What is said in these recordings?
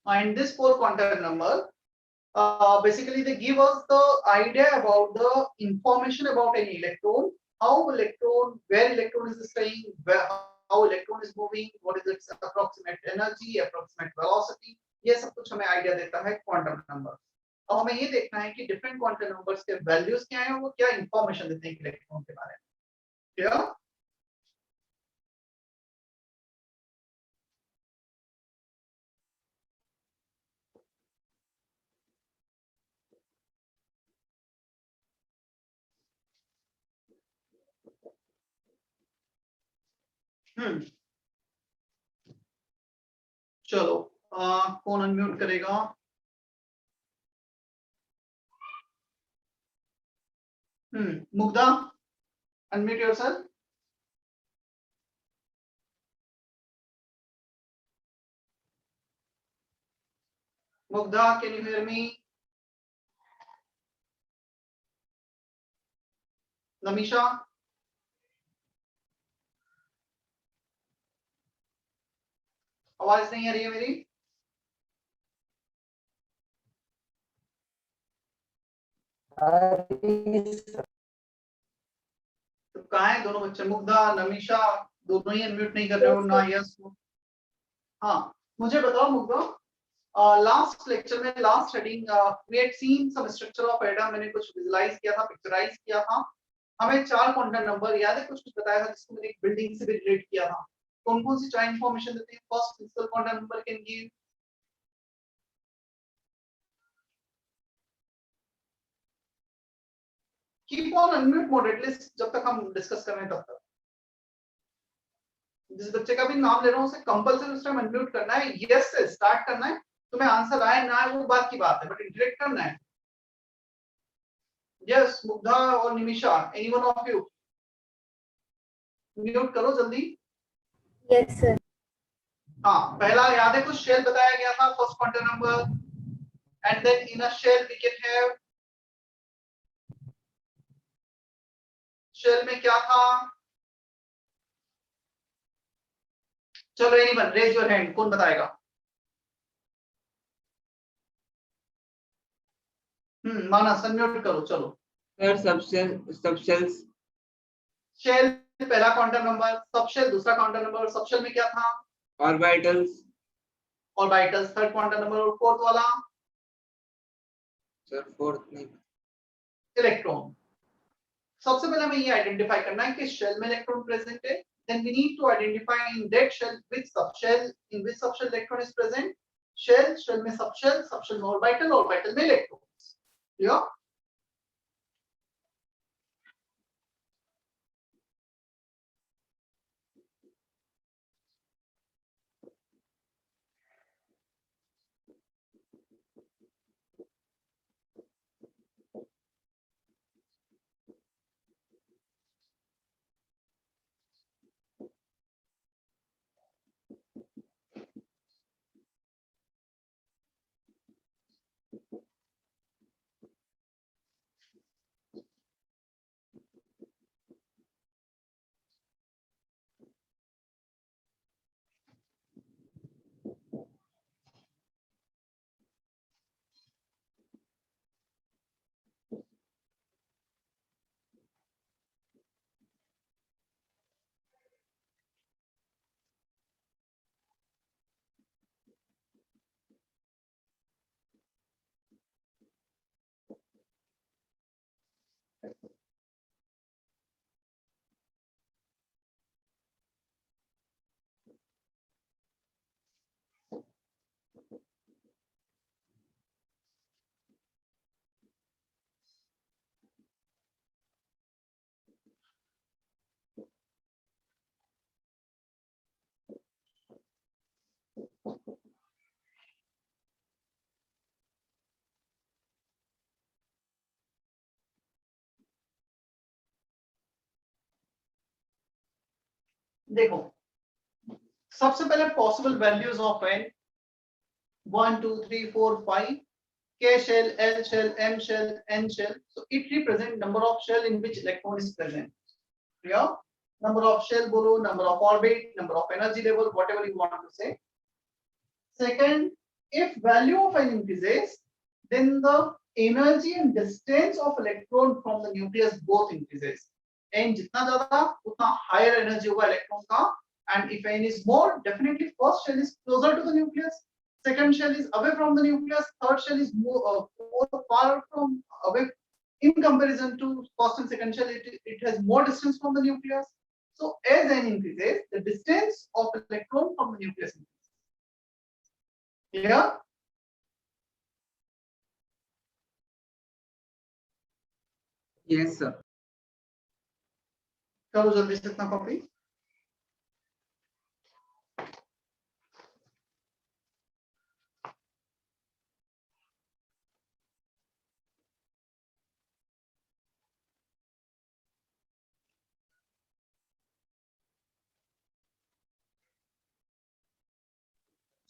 And this 4 contact number, basically they give us the idea about the information about an electron, how electron, where electron is staying, how electron is moving, what is its approximate energy, approximate velocity, ये सब कुछ हमें idea देता है quantum number. अब हमें ये देखना है कि डिफरेंट क्वांटम नंबर्स के वैल्यूज क्या हैं, वो क्या इंफॉर्मेशन देते हैं इलेक्ट्रॉन के बारे में। क्लियर? चलो कौन अनम्यूट करेगा? Mugdha, unmute yourself. Mugdha, can you hear me? Namisha, आवाज नहीं आ रही है मेरी? तो कहाँ है दोनों बच्चे? मुग्धा, नमीशा, दोनों ही अनम्यूट नहीं कर रहे हो ना? यस। हाँ, मुझे बताओ मुग्धा, लास्ट लेक्चर में, last heading, we had seen some structure of atom, मैंने कुछ विजुअलाइज किया था, पिक्चराइज किया था। हमें 4 क्वांटम नंबर याद है, कुछ कुछ बताया था, जिसको मैंने एक बिल्डिंग से भी रिलेट किया था। कौन कौन सी 4 इंफॉर्मेशन देते हैं? First physical quantum number can give. Keep on unmute mode at least जब तक हम डिस्कस कर रहे हैं तब तक। जिस बच्चे का भी नाम ले रहा हूं उसे कंपल्सरी उस टाइम अनम्यूट करना है, यस से स्टार्ट करना है। तुम्हें आंसर आए ना आए वो बात की बात है, बट इंटरेक्ट करना है। यस मुग्धा और Nimisha, anyone of you mute करो जल्दी। Yes sir. हाँ, पहला याद है, कुछ शेल बताया गया था, first quantum number, and then in a shell we can have, shell में क्या था? चलो एनीवन रेज योर हैंड, कौन बताएगा? मानस अनम्यूट करो, चलो। Sir subshells. शेल पहला क्वांटम नंबर, सबशेल दूसरा क्वांटम नंबर, सबशेल में क्या था? Orbitals. Orbitals third quantum number, और फोर्थ वाला? सर फोर्थ नहीं, इलेक्ट्रॉन। सबसे पहले हमें ये आइडेंटिफाई करना है कि शेल में इलेक्ट्रॉन प्रेजेंट है, then we need to identify in that shell which subshell, in which subshell electron is present, shell में subshell में orbital में electrons। clear? देखो, सबसे पहले possible values of N 1 2 3 4 5, K shell, L shell, M shell, N shell, so it represent number of shell in which electron is present. Clear? Number of shell बोलो, number of orbit, number of energy level, whatever you want to say. Second, if value of n increases, then the energy and distance of electron from the nucleus both increases. n जितना ज्यादा उतना higher energy होगा electron का, and if n is more, definitely first shell is closer to the nucleus, second shell is away from the nucleus, third shell is more far from away in comparison to first and second shell. It has more distance from the nucleus. So as n increases, the distance of electron from the nucleus increases. Clear? Yes, sir. करो जल्दी से इतना copy.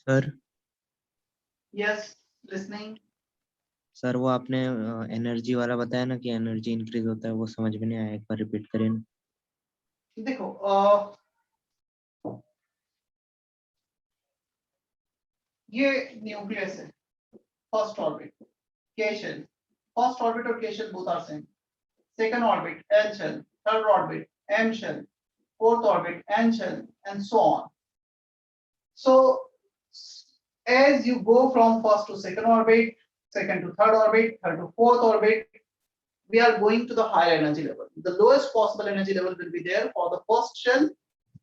Sir Yes, listening. Sir वो आपने energy वाला बताया ना कि एनर्जी इंक्रीज होता है, वो समझ में नहीं आया, एक बार रिपीट करें ना. देखो ये न्यूक्लियस है, first orbit k shell, first orbit और k shell both are same, second orbit l shell, third orbit m shell, fourth orbit n shell, and so on. So as you go from first to second orbit, second to third orbit, third to fourth orbit, we are going to the higher energy level. The lowest possible energy level will be there for the first shell,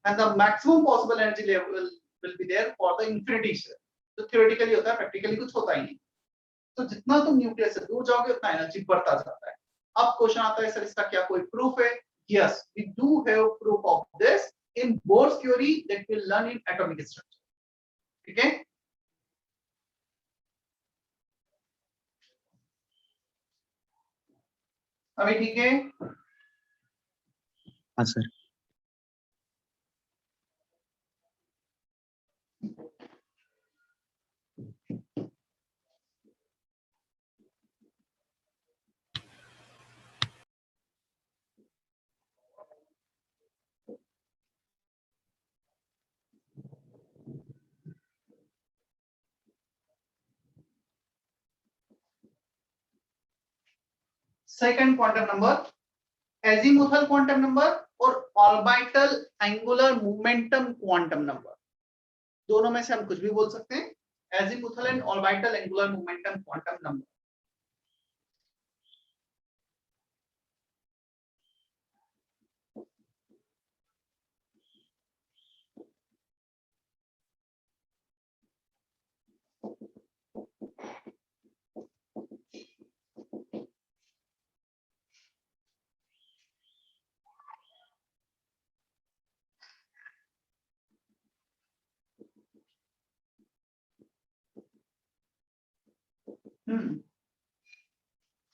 and the maximum possible energy level will be there for the infinity shell. तो theoretically होता है, practically कुछ होता ही नहीं. तो जितना तुम nucleus से दूर जाओगे उतना एनर्जी बढ़ता जाता है. अब क्वेश्चन आता है, सर इसका क्या कोई प्रूफ है? Yes, we do have proof of this in Bohr's theory that we learn in atomic structure. ठीक है, अभी ठीक है? हाँ sir. Second quantum number, azimuthal quantum number और orbital angular momentum quantum number. दोनों में से हम कुछ भी बोल सकते हैं. Azimuthal and orbital angular momentum quantum number.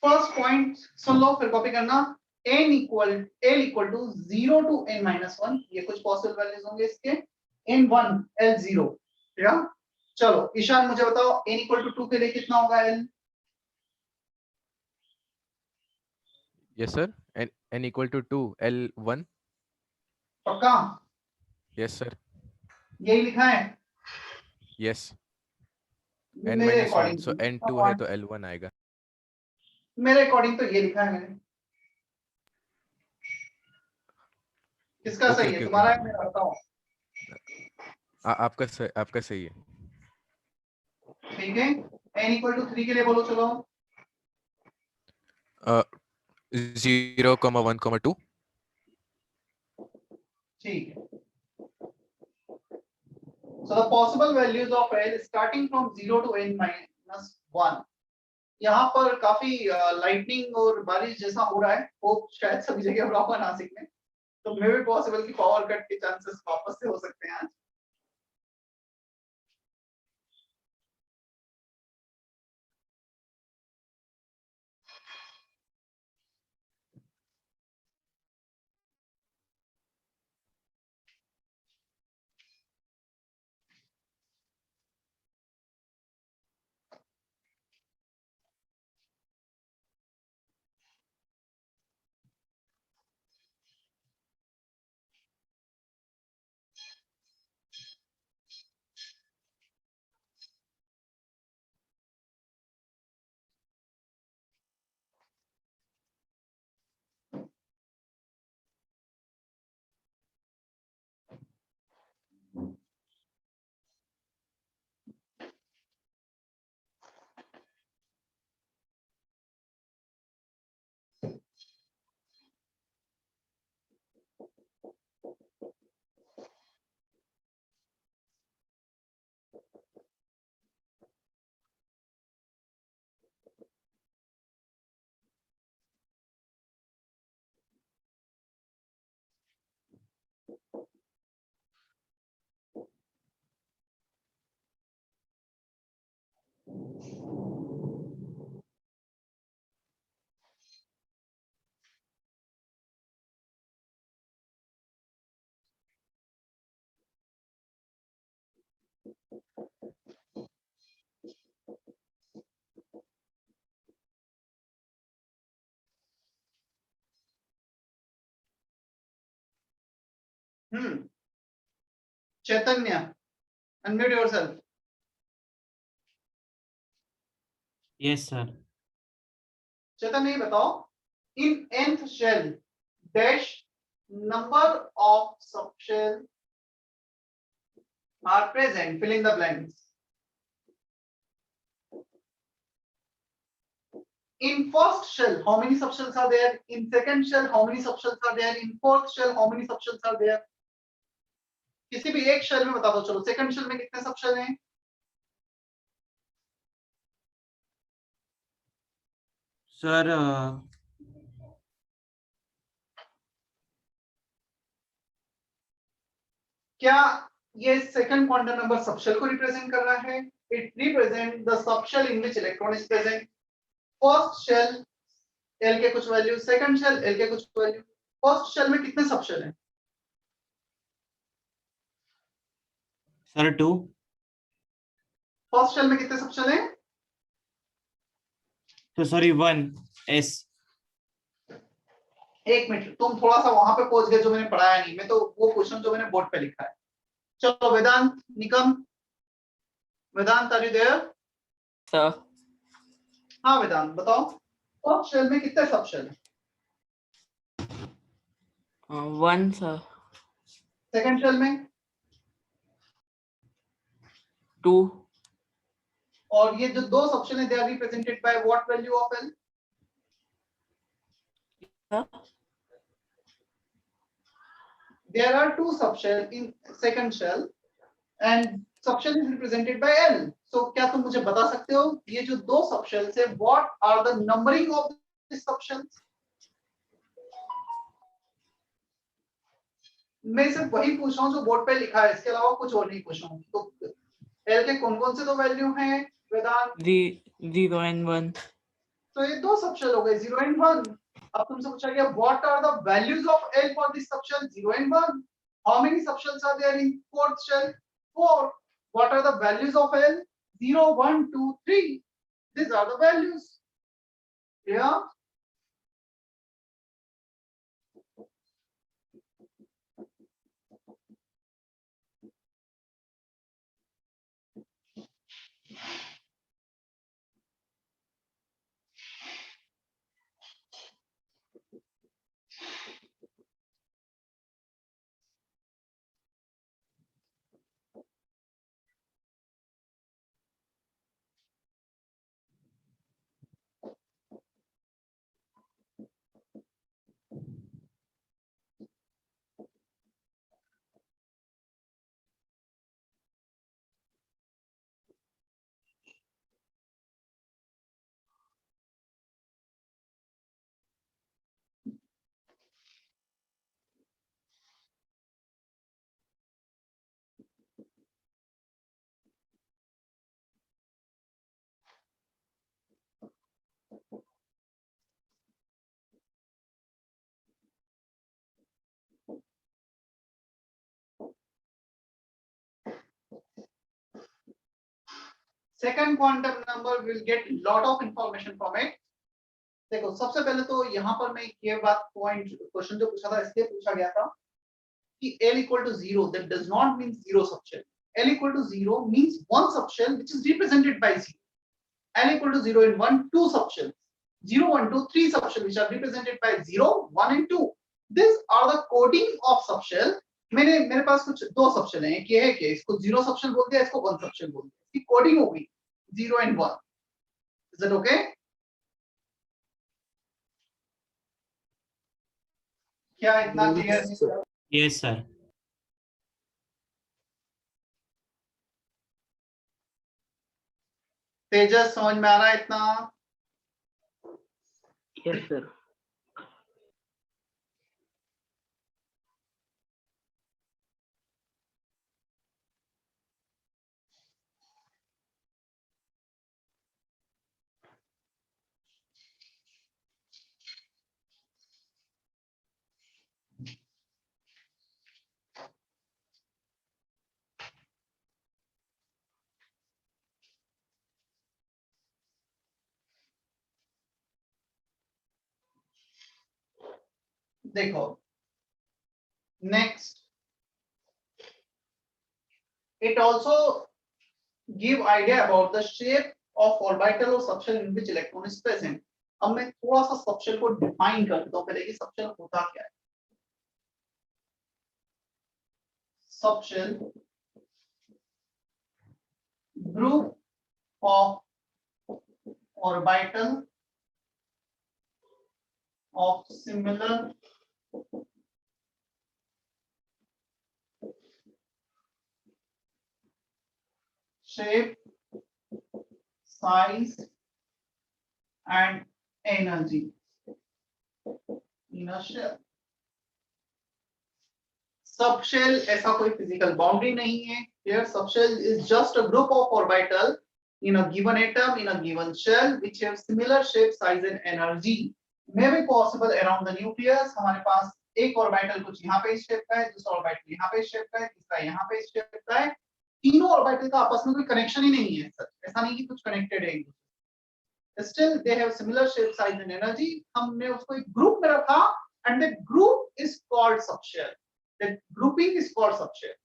First point सुन लो फिर कॉपी करना. n equal l equal to 0 to n minus 1, ये कुछ पॉसिबल वैल्यूज होंगे इसके. n1 l0. या चलो ईशान मुझे बताओ n इक्वल टू 2 के लिए कितना होगा l? Yes, sir. N equal to 2, L1. पक्का? Yes, sir. यही लिखा है Yes. N मेरे minus 1. अकॉर्डिंग. So N2 है तो L1 आएगा. मेरे अकॉर्डिंग तो ये लिखा है मैंने. किसका Okay, सही है, okay, तुम्हारा okay. है मेरा? बताओ. आपका सही है. ठीक है, n इक्वल टू 3 के लिए बोलो. चलो 0, 1, 2. ठीक है. So the possible values of L starting from 0 to n minus 1. यहाँ पर काफी लाइटनिंग और बारिश जैसा हो रहा है. वो शायद सभी जगह हो रहा होगा नासिक में. तो मे भी पॉसिबल कि पावर कट के चांसेस वापस से हो सकते हैं आज. Chaitanya, unmute yourself. Yes, sir. Chaitanya, ये बताओ, in nth shell, dash number of subshell are present. Fill in the blanks. In first shell, how many subshells are there? In second shell, how many subshells are there? In fourth shell, how many subshells are there? किसी भी एक shell में बता दो चलो second shell में कितने subshell हैं सर क्या ये सेकंड क्वांटम नंबर सबशेल को रिप्रेजेंट कर रहा है it represent the subshell in which electron is present first shell L के कुछ वैल्यू सेकंड शेल एल के कुछ वैल्यू फर्स्ट शेल में कितने सबशेल हैं सर 2 फर्स्ट शेल में कितने सबशेल हैं तो सॉरी 1 एस एक मिनट तुम थोड़ा सा वहां पे पहुंच गए जो मैंने पढ़ाया नहीं मैं तो वो क्वेश्चन जो मैंने बोर्ड पे लिखा है चलो वेदांत निकम वेदांत आर यू देयर सर हाँ वेदांत बताओ फर्स्ट शेल में कितने सबशेल हैं 1 सर सेकंड शेल में 2 और ये जो दो सबशेल हैं they are represented by what value of L there are two subshell in second shell and subshell is represented by L so क्या तुम मुझे बता सकते हो ये जो दो subshells है what are the numbering of these subshells मैं सिर्फ वही पूछ रहा हूँ जो बोर्ड पे लिखा है इसके अलावा कुछ और नहीं पूछ रहा हूँ तो L के कौन-कौन से दो वैल्यू हैं वेदांत 0 and 1 तो ये दो सबशेल हो गए 0 and 1 अब तुमसे पूछा गया what are the values of L for this subshell 0 and 1 how many subshells are there in fourth shell 4 what are the values of L 0 1 2 3 these are the values yeah second quantum number will get lot of information from it देखो सबसे पहले तो यहाँ पर मैं ये बात point question जो पूछा था इसलिए पूछा गया था कि L equal to 0 that does not mean zero subshell L equal to 0 means one subshell which is represented by 0 L equal to 0 and 1 two subshells 0 1 2 3 subshells which are represented by 0 1 and 2 these are the coding of subshell मेरे पास कुछ दो subshell हैं, एक ये है कि इसको zero subshell बोलते हैं, इसको वन सबशेल बोलते हैं, इसकी कोडिंग होगी 0 and 1. Is that okay? क्या इतना क्लियर है? Yes, sir. तेजस समझ में आ रहा है इतना? Yes, sir. देखो next, it also give idea about the shape of orbital or subshell in which electron is present. अब मैं थोड़ा सा सबशेल को डिफाइन कर देता हूं पहले कि सबशेल होता क्या है. Subshell group of orbital of similar shape, size and energy in a shell. Subshell ऐसा कोई physical boundary नहीं है. Here subshell is just a group of orbital in a given atom in a given shell which have similar shape, size and energy. May be possible around the nucleus. हमारे पास एक orbital कुछ यहाँ पे इस shape का है, दूसरा orbital यहाँ पे इस शेप का है, तीसरा यहाँ पे इस शेप का है. तीनों ऑर्बिटल का आपस में कोई कनेक्शन ही नहीं है सर. ऐसा नहीं कि कुछ कनेक्टेड है. Still they have similar shape, size and energy. हमने उसको एक ग्रुप में रखा and that group is called subshell. That grouping is called subshell.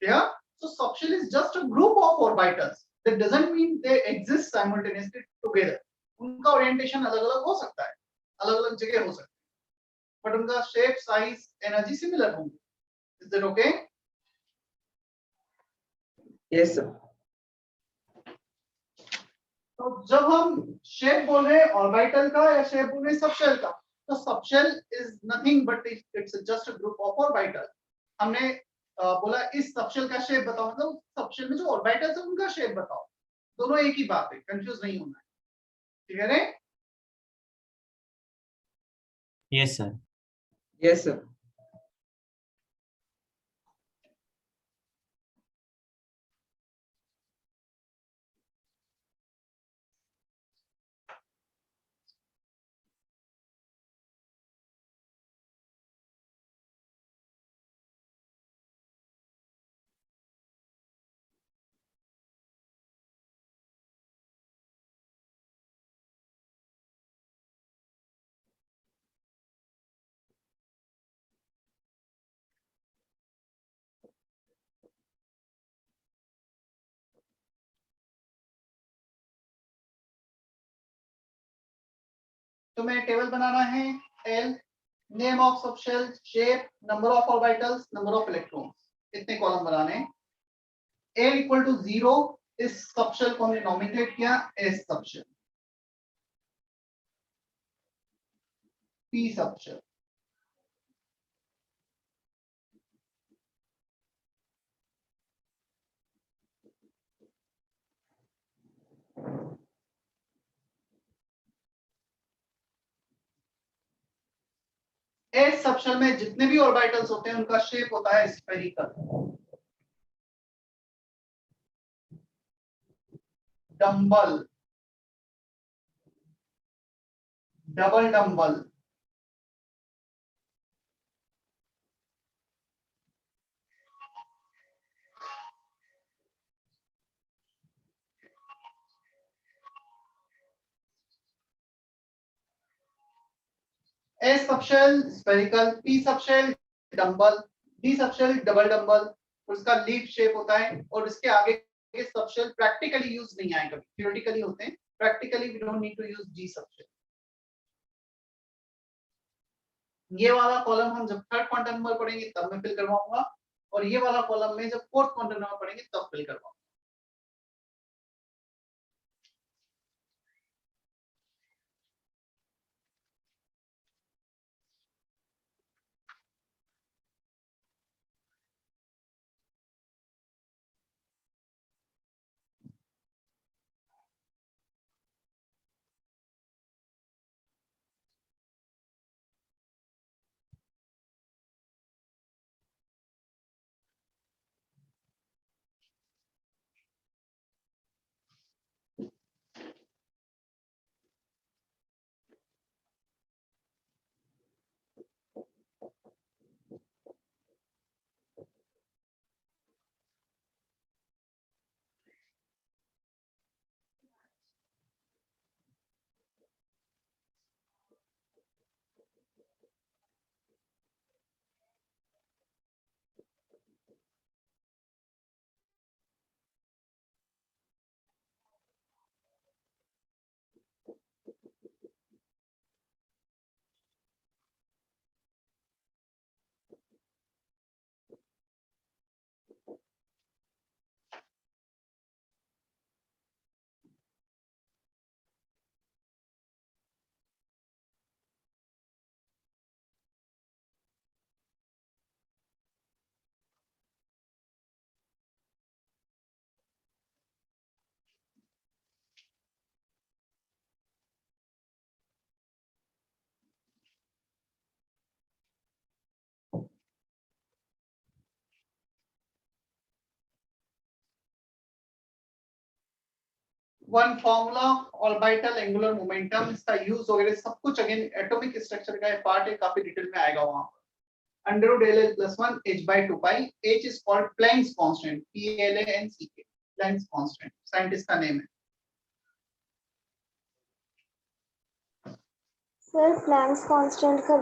Yeah. So subshell is just a group of orbitals. That doesn't mean they exist simultaneously together. उनका orientation अलग-अलग हो सकता है, अलग-अलग जगह हो सकता है, but उनका shape, size, energy similar होंगे. Is that okay? Yes, sir. तो जब हम शेप बोल रहे हैं ऑर्बिटल का या शेप बोल रहे हैं सबशेल का, तो subshell is nothing but it's just a group of orbital. हमने बोला इस सबशेल का शेप बताओ, मतलब सबशेल में जो ऑर्बिटल्स है उनका शेप बताओ. दोनों एक ही बात है, कंफ्यूज नहीं होना है. क्लियर है? Yes, sir. Yes, sir. तो मैं टेबल बनाना है. L name of subshell, shape, number of orbitals, number of electrons, इतने कॉलम बनाने हैं. L इक्वल टू 0 इस सबशेल को हमने नॉमिनेट किया S subshell, P subshell. S subshell में जितने भी ऑर्बिटल्स होते हैं उनका शेप होता है spherical. Dumbbell, double dumbbell, S subshell spherical, P subshell dumbbell, D subshell double dumbbell. उसका लीफ शेप होता है और इसके आगे के सबशेल प्रैक्टिकली यूज नहीं आए, कभी थ्योरेटिकली होते हैं. Practically we don't need to use D subshell. ये वाला कॉलम हम जब थर्ड क्वांटम नंबर पढ़ेंगे तब मैं फिल करवाऊंगा. और ये वाला कॉलम में जब फोर्थ क्वांटम नंबर पढ़ेंगे तब फिल करवाऊंगा। One formula orbital angular momentum, इसका यूज वगैरह सब कुछ अगेन एटॉमिक स्ट्रक्चर का पार्ट है, काफी डिटेल में आएगा वहां पर। Under root L L plus 1 h by 2 pi, h is called Planck's constant, PLANCK, Planck's constant scientist का नेम है। सर प्लैंक्स कांस्टेंट का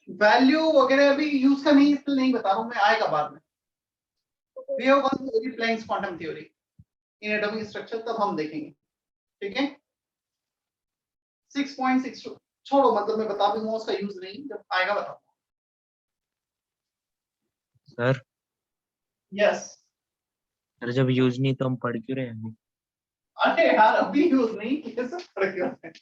वैल्यू वगैरह अभी यूज का नहीं, इसलिए नहीं बता रहा हूं मैं, आएगा बाद में। We have one theory Planck's quantum theory in atomic structure, तब हम देखेंगे, ठीक है। 6.6 छोड़ो, मतलब मैं बता दूंगा, उसका यूज नहीं, जब आएगा बताऊंगा। सर यस सर जब यूज नहीं तो हम पढ़ क्यों रहे हैं अभी? अरे यार अभी यूज नहीं किए, सब फर्क क्या है,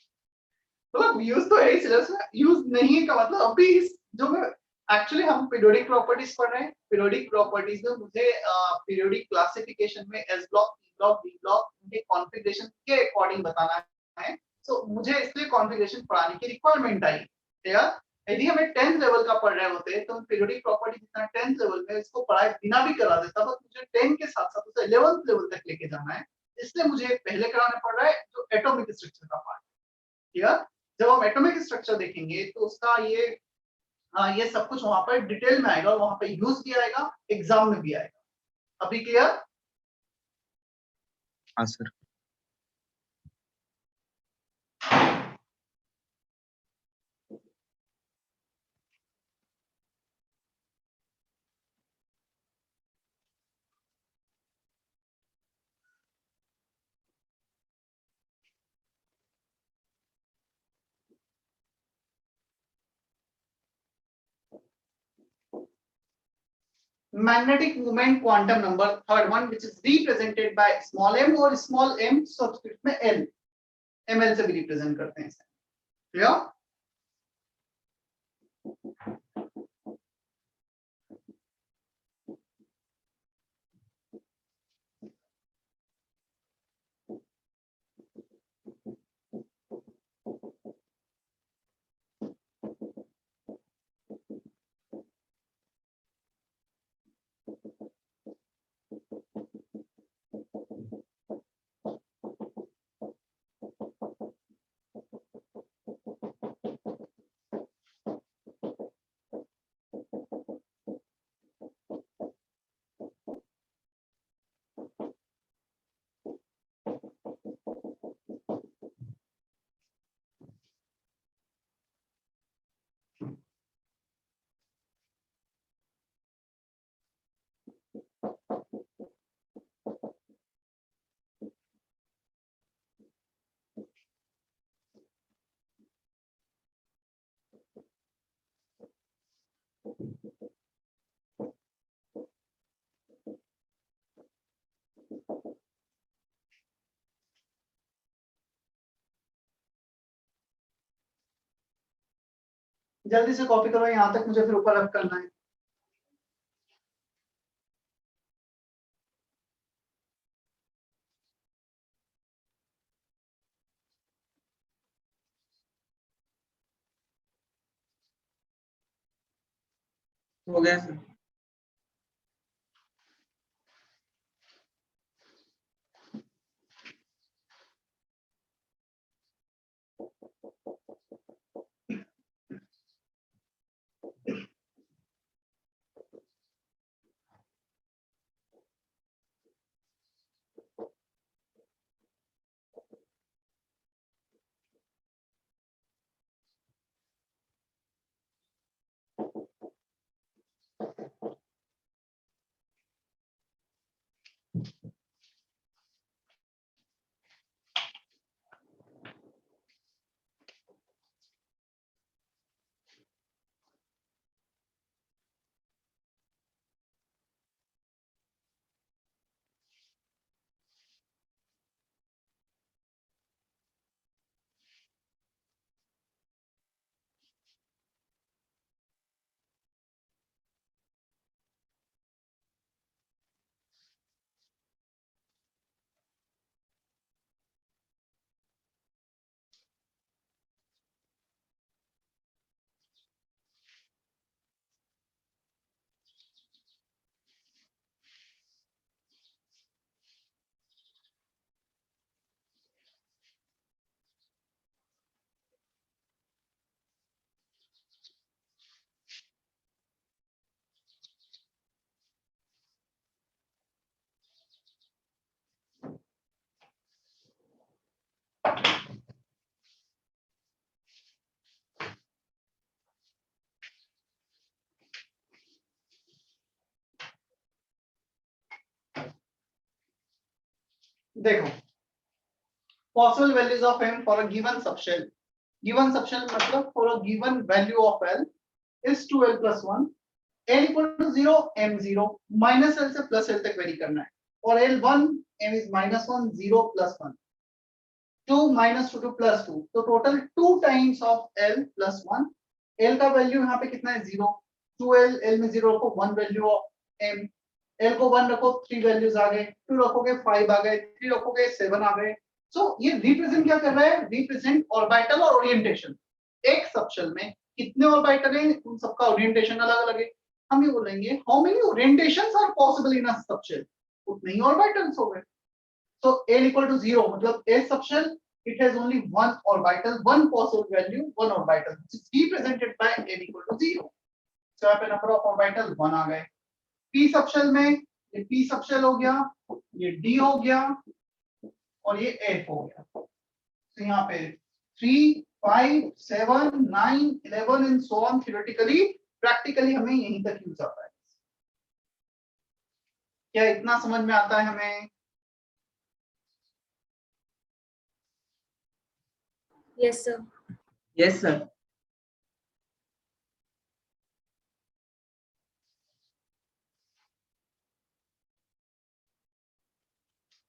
मतलब यूज तो है सिलेबस में, यूज नहीं का मतलब अभी इस जो मैं एक्चुअली हम पीरियोडिक प्रॉपर्टीज पढ़ रहे हैं। पीरियोडिक प्रॉपर्टीज में मुझे पीरियोडिक क्लासिफिकेशन में S block, P block, D block के कॉन्फ़िगरेशन के अकॉर्डिंग बताना है, तो मुझे इसलिए कॉन्फ़िगरेशन पढ़ाने की रिक्वायरमेंट आई। ठीक, यदि हमें 10th लेवल का पढ़ रहे होते तो पीरियोडिक प्रॉपर्टी जितना 10th लेवल में इसको पढ़ाए बिना भी करा देता, बट मुझे 10 के साथ साथ उसे 11th लेवल तक लेके जाना है, इसलिए मुझे पहले कराना पड़ रहा है जो एटॉमिक स्ट्रक्चर का पार्ट। ठीक है, जब हम एटॉमिक स्ट्रक्चर देखेंगे तो उसका ये सब कुछ वहां पर डिटेल में आएगा और वहां पे यूज भी आएगा, एग्जाम में भी आएगा। अभी क्लियर? हाँ sir. Magnetic moment quantum number, third one, which is represented by small m और small m सबस्क्रिप्ट में l, ml से भी रिप्रेजेंट करते हैं इसे। क्लियर? जल्दी से कॉपी करो, यहाँ तक मुझे फिर ऊपर रब करना है। हो गया सर। देखो, possible values of m for a given subshell. Given subshell मतलब for a given value of l is 2l plus 1, l equal to 0, m 0, minus l से plus l तक वेरी करना है, और l 1, m is minus 1, 0 plus 1, 2 minus 2 to plus 2, तो total 2 times of l plus 1. l का value यहाँ पे कितना है 0, 2l, l में 0 रखो, 1 वैल्यू ऑफ m, l को 1 रखो, 3 वैल्यूज आ गए, 2 रखोगे 5 आ गए, 3 रखोगे 7 आ गए. सो ये रिप्रेजेंट क्या कर रहा है, रिप्रेजेंट ऑर्बिटल और ओरिएंटेशन. एक सबशेल में कितने ऑर्बिटल हैं, उन सबका ओरिएंटेशन अलग अलग है. हम ये बोलेंगे how many orientations are possible in a subshell, उतने ही ऑर्बिटल्स हो गए. So l equal to 0 मतलब a subshell it has only one orbital, one possible value, one orbital, which is represented by n equal to 0. So यहाँ पे number of orbital 1 आ गए. p subshell में ये p subshell हो गया, ये d हो गया और ये f हो गया. तो यहाँ पे 3, 5, 7, 9, 11 and so on. Theoretically, practically हमें यहीं तक यूज आता है. क्या इतना समझ में आता है हमें? Yes, sir. Yes sir.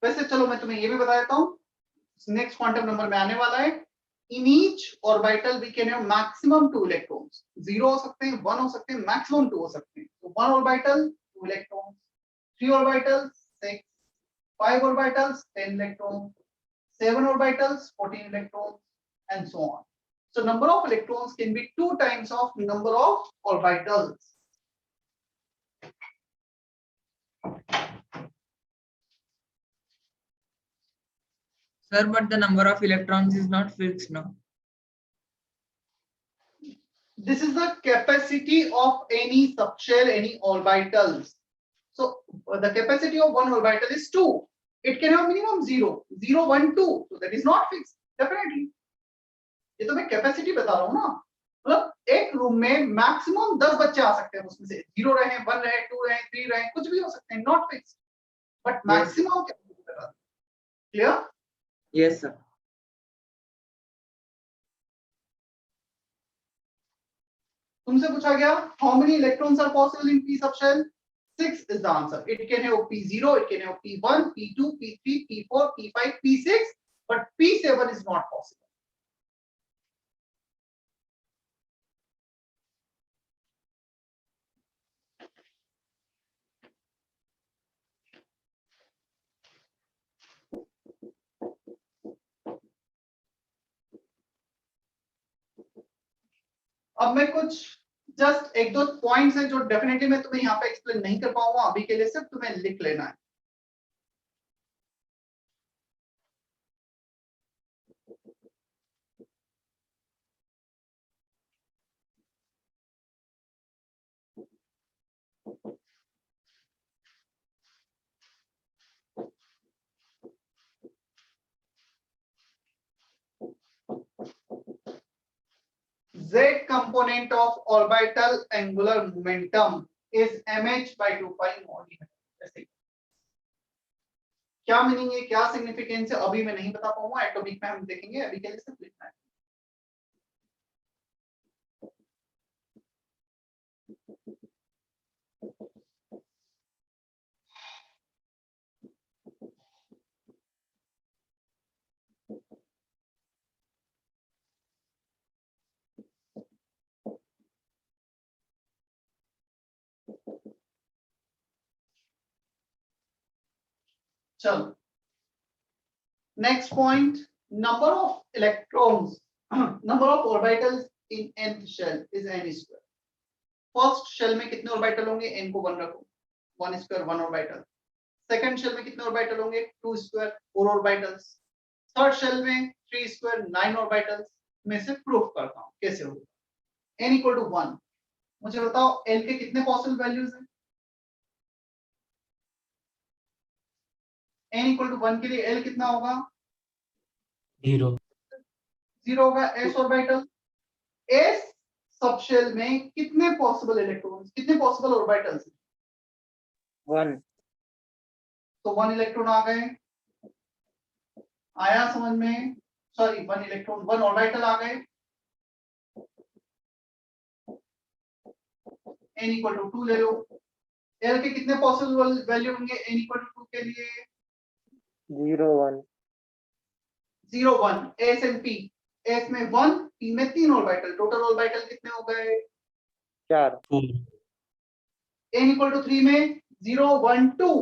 वैसे चलो मैं तुम्हें ये भी बता देता हूँ, नेक्स्ट क्वांटम नंबर में आने वाला है. In each orbital we can have maximum 2 electrons. 0 हो सकते हैं, 1 हो सकते हैं, मैक्सिमम 2 हो सकते हैं. तो 1 orbital 2 electrons, 3 orbital 6, 5 orbitals 10 electrons, 7 orbitals 14 electrons and so on. So number of electrons can be 2 times of number of orbitals. Sir, but the number of electrons is not fixed now. This is the capacity of any subshell, any orbitals. So the capacity of one orbital is 2. It can have minimum 0, 0, 1, 2. So that is not fixed. Definitely. ये तो मैं capacity बता रहा हूँ ना, मतलब एक room में मैक्सिमम 10 बच्चे आ सकते हैं, उसमें से 0 रहे, 1 रहे, 2 रहे, 3 रहे, कुछ भी हो सकते हैं, not fixed, but maximum capacity बता. क्लियर? Yes sir. तुमसे पूछा गया how many electrons are possible in p subshell? 6 is the answer. It can have p0, it can have p1, p2, p3, p4, p5, p6, but p7 is not possible. अब मैं कुछ just एक दो points हैं जो definitely मैं तुम्हें यहाँ पे एक्सप्लेन नहीं कर पाऊंगा, अभी के लिए सिर्फ तुम्हें लिख लेना है। Z component of orbital angular momentum is mh by 2 pi mod e. ऐसे क्या मीनिंग है, क्या सिग्निफिकेंस है, अभी मैं नहीं बता पाऊंगा, एटॉमिक में हम देखेंगे, अभी के लिए सिर्फ लिखना है। चलो next point, number of electrons number of orbitals in nth shell is n square. First shell में कितने ऑर्बिटल होंगे, n को 1 रखो, 1 स्क्वायर 1 ऑर्बिटल। सेकंड शेल में कितने ऑर्बिटल होंगे, 2 स्क्वायर 4 ऑर्बिटल्स। थर्ड शेल में 3 स्क्वायर 9 ऑर्बिटल्स। मैं से प्रूफ करता हूं कैसे होगा। n इक्वल टू 1, मुझे बताओ l के कितने पॉसिबल वैल्यूज हैं। n इक्वल टू 1 के लिए l कितना होगा, 0 0 होगा। s ऑर्बिटल, s सबशेल में कितने पॉसिबल इलेक्ट्रॉन्स, कितने पॉसिबल ऑर्बिटल्स हैं, 1 तो 1 इलेक्ट्रॉन आ गए, आया समझ में, सॉरी 1 इलेक्ट्रॉन 1 ऑर्बिटल आ गए। n इक्वल टू 2 ले लो। l के कितने पॉसिबल वैल्यू होंगे n इक्वल टू 2 के लिए, 0 1 0 1। s एंड p, s में 1, p में 3 ऑर्बिटल, टोटल ऑर्बिटल कितने हो गए, 4 4 n इक्वल टू 3 में 0 1 2,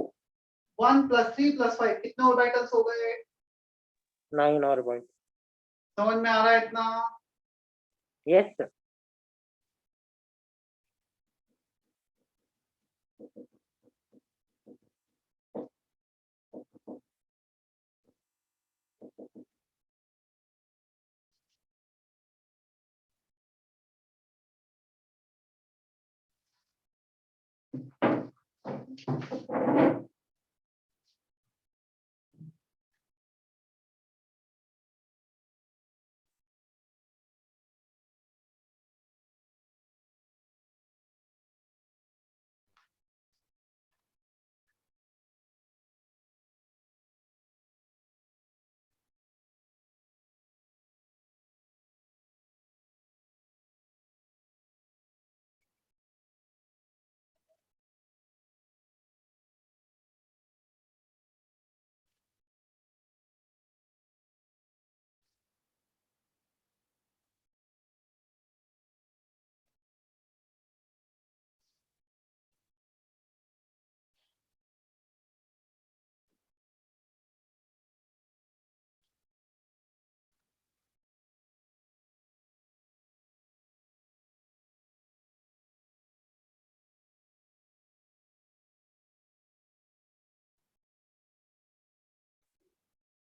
1 प्लस 3 प्लस 5 कितने ऑर्बिटल्स हो गए, 9 ऑर्बिट। समझ में आ रहा है इतना। Yes sir.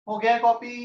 हो गया copy.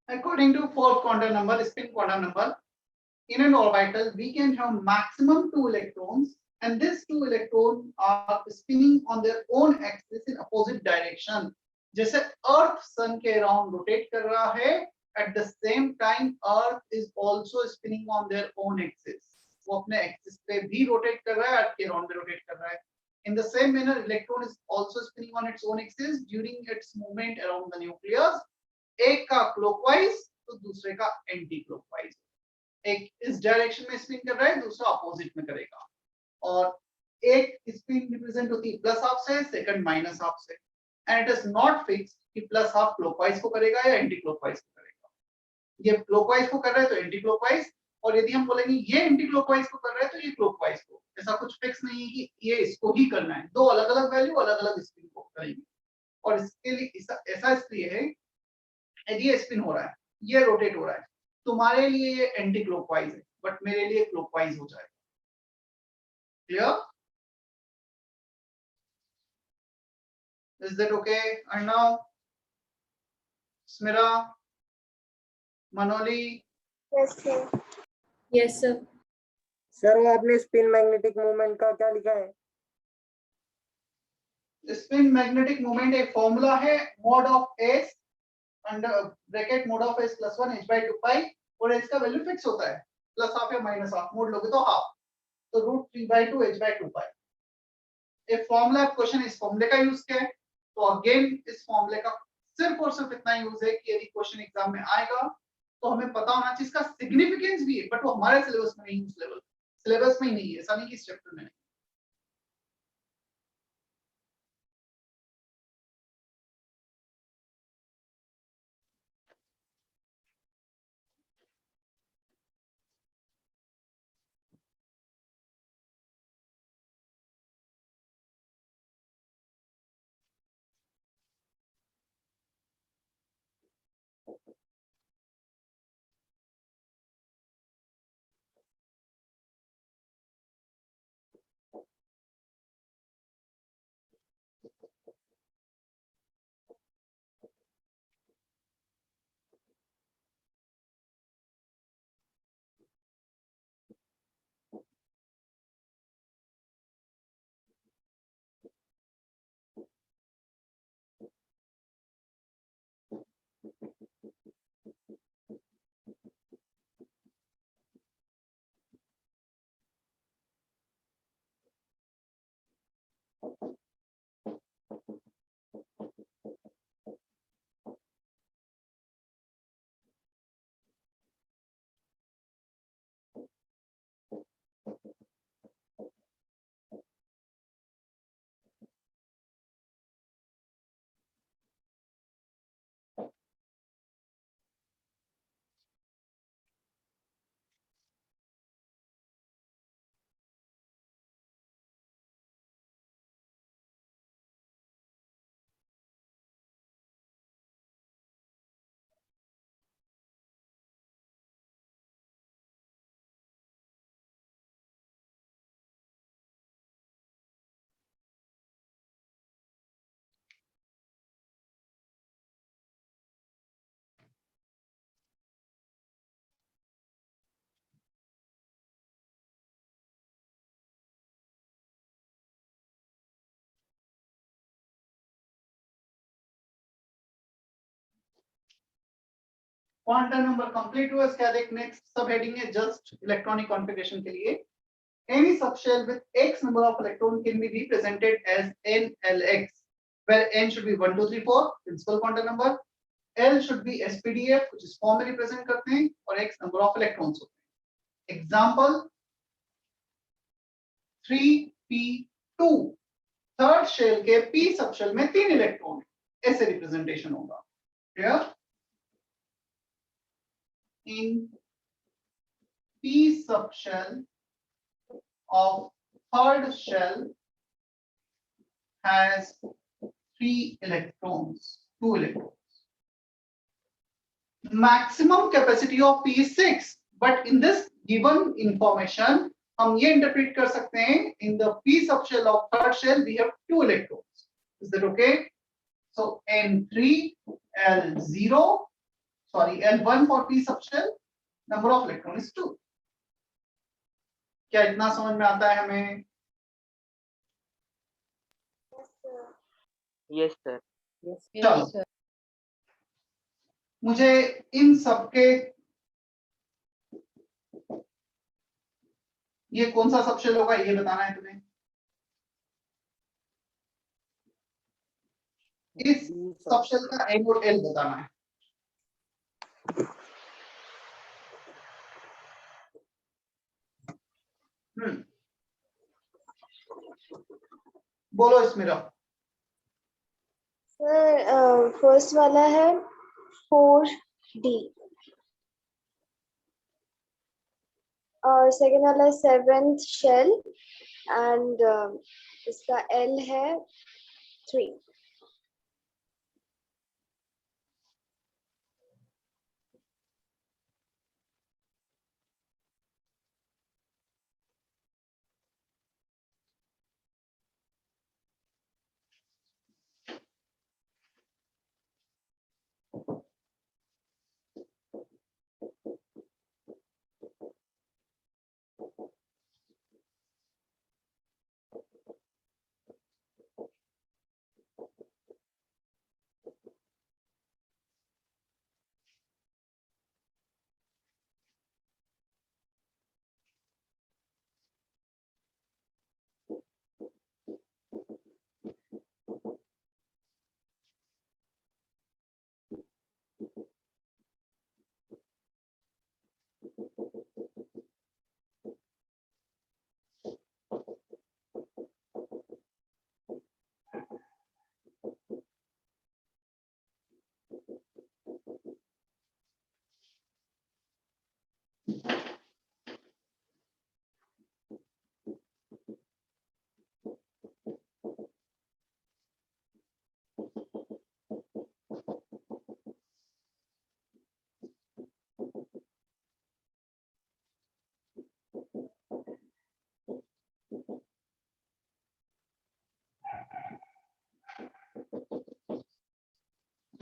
According to fourth quantum number, spin quantum number, in an orbital, we can have maximum 2 electrons, and these 2 electrons are spinning on their own axis in opposite direction. जैसे अर्थ सन के around rotate कर रहा है, at the same time earth is also spinning on their own axis. वो अपने axis पे भी rotate कर रहा है, अर्थ के अराउंड भी रोटेट कर रहा है. In the same manner, electron is also spinning on its own axis during its movement around the nucleus. एक का क्लॉकवाइज तो दूसरे का एंटी क्लॉकवाइज. एक इस डायरेक्शन में स्पिन कर रहा है, दूसरा अपोजिट में करेगा. और एक स्पिन रिप्रेजेंट होती है प्लस हाफ से, सेकंड माइनस हाफ से. And it is not fixed कि प्लस हाफ क्लॉकवाइज को करेगा या एंटी क्लॉकवाइज को करेगा. ये क्लॉकवाइज को कर रहा है तो एंटी क्लॉकवाइज, और यदि हम बोलेंगे ये एंटी क्लॉकवाइज को कर रहा है तो ये क्लॉकवाइज को. ऐसा कुछ फिक्स नहीं है कि ये इसको ही करना है. दो अलग अलग वैल्यू अलग अलग स्पिन को करेंगे. और इसके लिए ऐसा इसलिए है, यदि ये स्पिन हो रहा है, ये रोटेट हो रहा है, तुम्हारे लिए ये एंटी क्लॉकवाइज है, बट मेरे लिए क्लॉकवाइज हो जाएगा. Clear? Is that okay? And now, Smira, Manoli. Yes, sir. Yes, sir. Sir वो आपने स्पिन मैग्नेटिक मोमेंट का क्या लिखा है? स्पिन मैग्नेटिक मोमेंट एक फॉर्मूला है, mod of s under bracket mod of s plus 1 h by 2 pi, और इसका वैल्यू फिक्स होता है, प्लस हाफ या माइनस हाफ. मोड लोगे तो हाफ, तो root 3 by 2 h by 2 pi. एक फॉर्मूला क्वेश्चन इस फॉर्मूले का यूज किया है, तो अगेन इस फॉर्मूले का सिर्फ और सिर्फ इतना यूज है कि यदि क्वेश्चन एग्जाम में आएगा तो हमें पता होना चाहिए. इसका सिग्निफिकेंस भी है, बट वो हमारे सिलेबस में नहीं, सिलेबस में ही नहीं है. ऐसा नहीं कि इस चैप्टर में नहीं. क्वांटम नंबर कंप्लीट हुआ, इसके बाद एक नेक्स्ट सब हेडिंग है जस्ट इलेक्ट्रॉनिक कॉन्फ़िगरेशन के लिए। Any subshell with x number of electron can be represented as NLX, where n should be 1 2 3 4 principal quantum number, L should be SPDF which is form में represent करते हैं, और x number of electrons होते हैं। Example 3p2, third shell के p subshell में 3 electron है, ऐसे रिप्रेजेंटेशन होगा। Clear? In p subshell of third shell has 3 electrons, 2 electrons. Maximum capacity of P is 6, but in this given information, हम ये interpret कर सकते हैं, in the P subshell of third shell we have 2 electrons. Is that okay? So N3, L0, sorry L1 for P subshell, number of electron is 2. क्या इतना समझ में आता है हमें? Yes, sir. Yes, sir. चलो, मुझे इन सबके ये कौन सा सबशेल होगा ये बताना है तुम्हें। इस सबशेल का N और L बताना है। बोलो इसमें रहो। सर फर्स्ट वाला है 4D और सेकंड वाला है 7th शेल एंड इसका L है 3।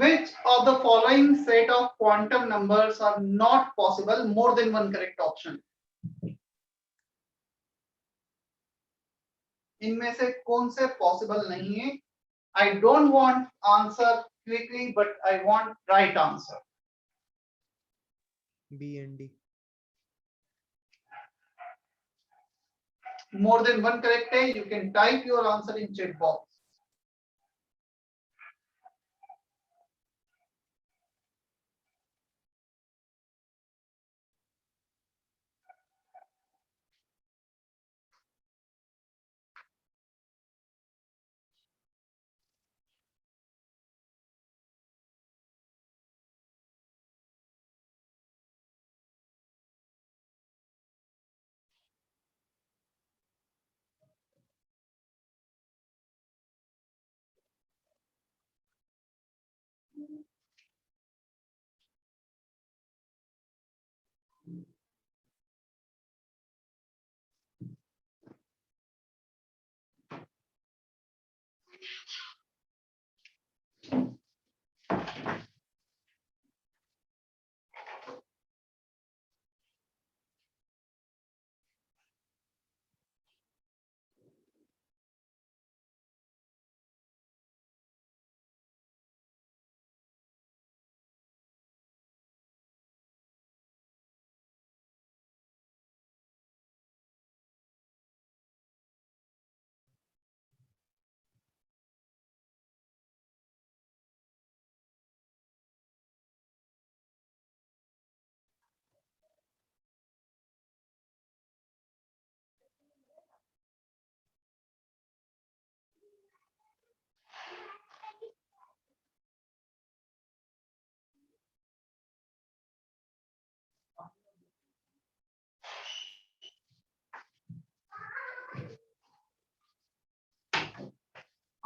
Which of the following set of quantum numbers are not possible? More than one correct option. इनमें से कौन से possible नहीं है? I don't want answer quickly, but I want right answer. B and D. More than one correct है, you can type your answer in chat box.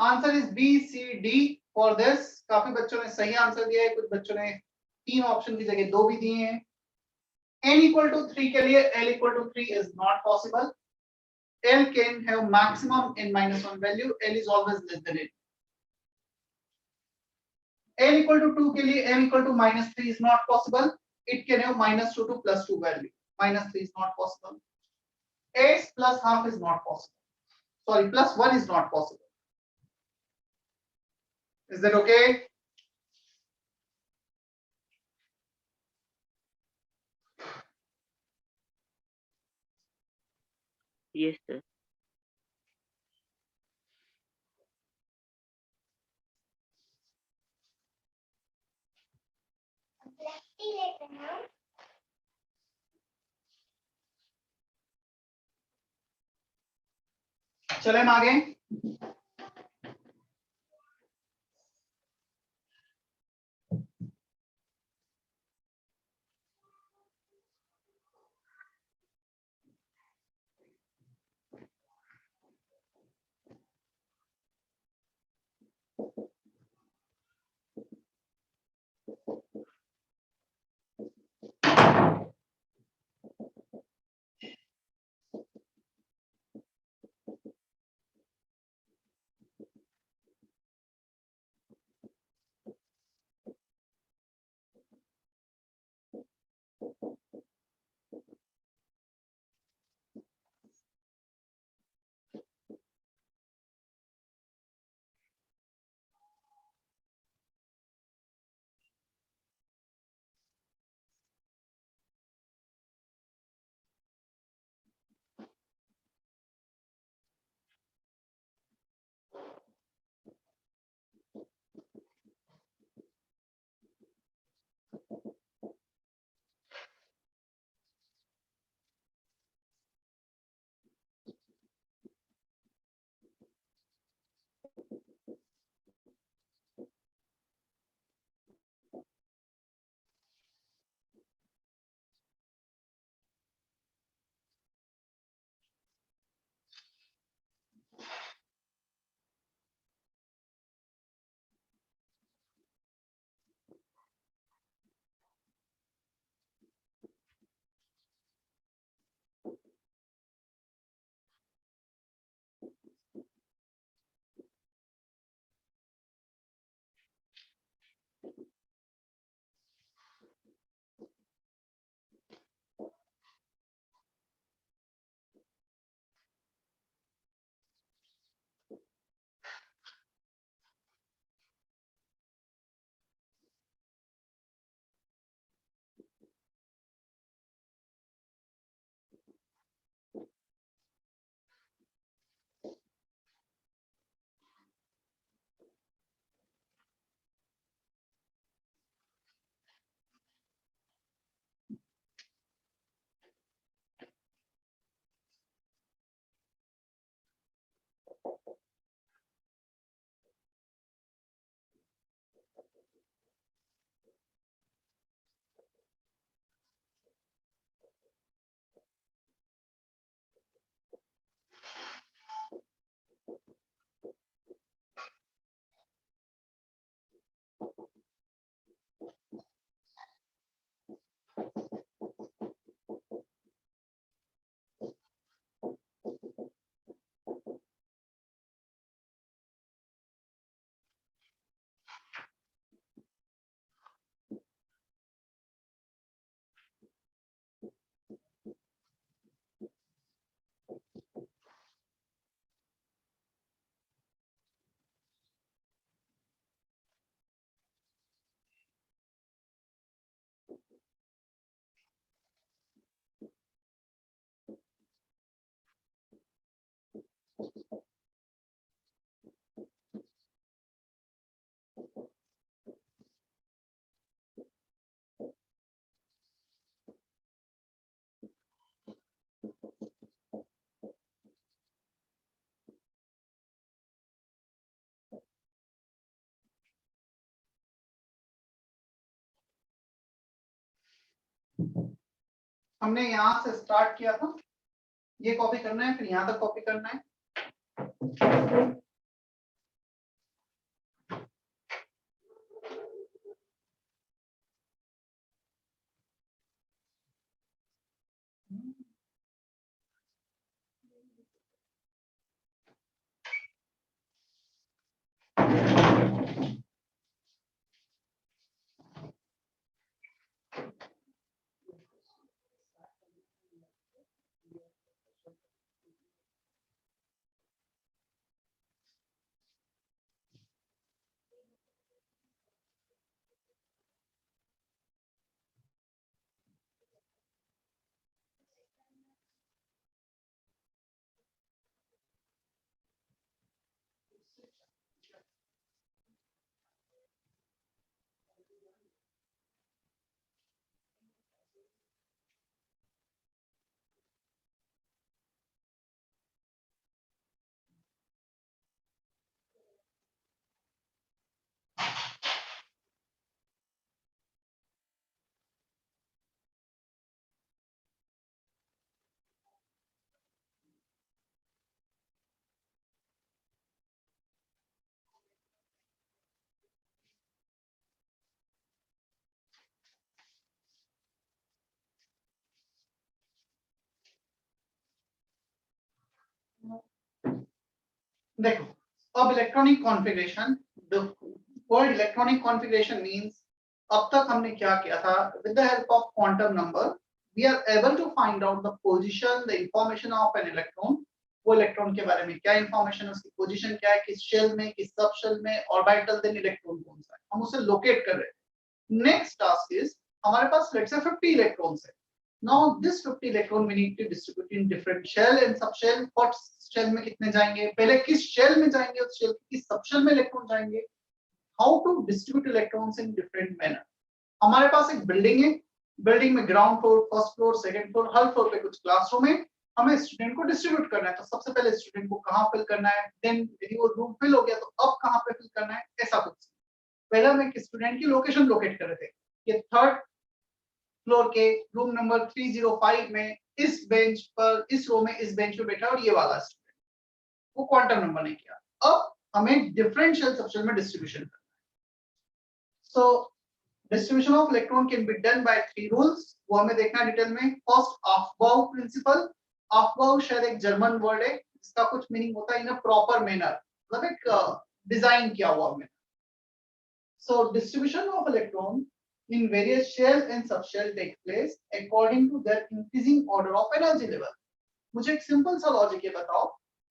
Answer is B C D for this. काफी बच्चों ने सही answer दिया है, कुछ बच्चों ने 3 ऑप्शन की जगह 2 भी दिए हैं। n equal to 3 के लिए l equal to 3 is not possible. L can have maximum n minus 1 value. L is always less than it. L equal to 2 के लिए m equal to minus 3 is not possible. It can have minus 2 to plus 2 value. Minus 3 is not possible. 8 plus half is not possible. Sorry, plus 1 is not possible. Is that okay? Yes, sir. चले हम आगे। हमने यहाँ से start किया था, ये copy करना है, फिर यहाँ तक कॉपी करना है। देखो, अब electronic configuration, the word electronic configuration means, अब तक हमने क्या किया था, with the help of quantum number we are able to find out the position, the information of an electron. वो इलेक्ट्रॉन के बारे में क्या इंफॉर्मेशन है, उसकी पोजीशन क्या है, किस शेल में, किस सब शेल में, ऑर्बिटल देन इलेक्ट्रॉन कौन सा है, हम उसे लोकेट कर रहे हैं। नेक्स्ट टास्क इज, हमारे पास लेट्स से 50 इलेक्ट्रॉन्स है। Now this 50 electron we need to distribute in different shell and subshell. What shell में कितने जाएंगे, पहले किस shell में जाएंगे, उस shell की किस subshell में इलेक्ट्रॉन जाएंगे, how to distribute electrons in different manner। हमारे पास एक बिल्डिंग है, बिल्डिंग में ground floor, first floor, second floor, हर फ्लोर पे कुछ क्लासरूम है, हमें स्टूडेंट को डिस्ट्रीब्यूट करना है। तो सबसे पहले स्टूडेंट को कहाँ फिल करना है, देन यदि वो रूम फिल हो गया तो अब कहाँ पे फिल करना है, ऐसा कुछ। पहले हम एक स्टूडेंट की लोकेशन लोकेट कर रहे थे, ये थर्ड फ्लोर के रूम नंबर 305 में इस बेंच पर, इस रो में इस बेंच पे बैठा और ये वाला स्टूडेंट, वो क्वांटम नंबर ने किया। अब हमें डिफरेंशियल सबशेल में डिस्ट्रीब्यूशन करना है। So distribution of electron can be done by 3 rules, वो हमें देखना है डिटेल में। First, Aufbau principal. अफबाउ शायद एक जर्मन वर्ड है जिसका कुछ मीनिंग होता है इन अ प्रॉपर मैनर, मतलब एक डिजाइन किया हुआ manner. So distribution of electron in various shell and subshell take place according to their increasing order of energy level। मुझे एक सिंपल सा लॉजिक ये बताओ,